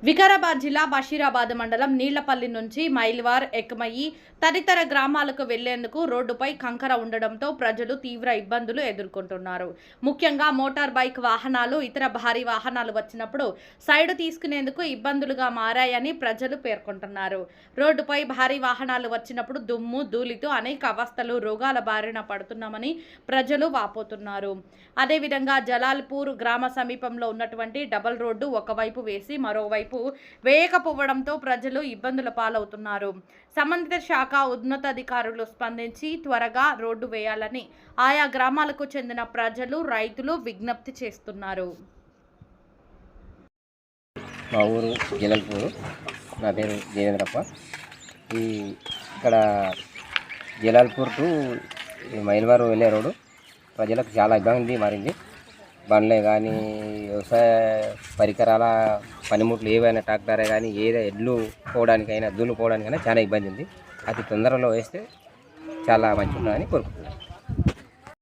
వికారాబాద్ జిల్లా బషీరాబాద్ మండలం నీళ్లపల్లి నుంచి మైల్వార్ ఎక్కమయ్యి తదితర గ్రామాలకు వెళ్లేందుకు రోడ్డుపై కంకర ఉండడంతో ప్రజలు తీవ్ర ఇబ్బందులు ఎదుర్కొంటున్నారు. ముఖ్యంగా మోటార్ బైక్ వాహనాలు, ఇతర భారీ వాహనాలు వచ్చినప్పుడు సైడ్ తీసుకునేందుకు ఇబ్బందులుగా మారాయని ప్రజలు పేర్కొంటున్నారు. రోడ్డుపై భారీ వాహనాలు వచ్చినప్పుడు దుమ్ము, ధూళితో అనేక అవస్థలు, రోగాల బారిన పడుతున్నామని ప్రజలు వాపోతున్నారు. అదేవిధంగా జలాల్పూర్ గ్రామ సమీపంలో ఉన్నటువంటి డబల్ రోడ్డు ఒకవైపు వేసి మరోవైపు వేయకపోవడంతో ప్రజలు ఇబ్బందుల పాలవుతున్నారు. సంబంధిత శాఖ ఉన్నతాధికారులు స్పందించి త్వరగా రోడ్డు వేయాలని ఆయా గ్రామాలకు చెందిన ప్రజలు, రైతులు విజ్ఞప్తి చేస్తున్నారు. మా ఊరు జలాల్పూర్. నా పేరు జయేంద్రప్ప. ఇక్కడ జలాల్పూర్ టు మైల్వారు వెళ్ళే రోడ్డు ప్రజలకు చాలా ఇబ్బంది మారింది. బండ్లే కానీ, వ్యవసాయ పరికరాల పనిముట్లు ఏవైనా ట్రాక్టరే కానీ, ఎడ్లు పోవడానికైనా, దున్ను పోవడానికైనా చాలా ఇబ్బంది ఉంది. అతి తొందరలో వేస్తే చాలా మంచిగా ఉంటుందని కోరుకుంటున్నాను.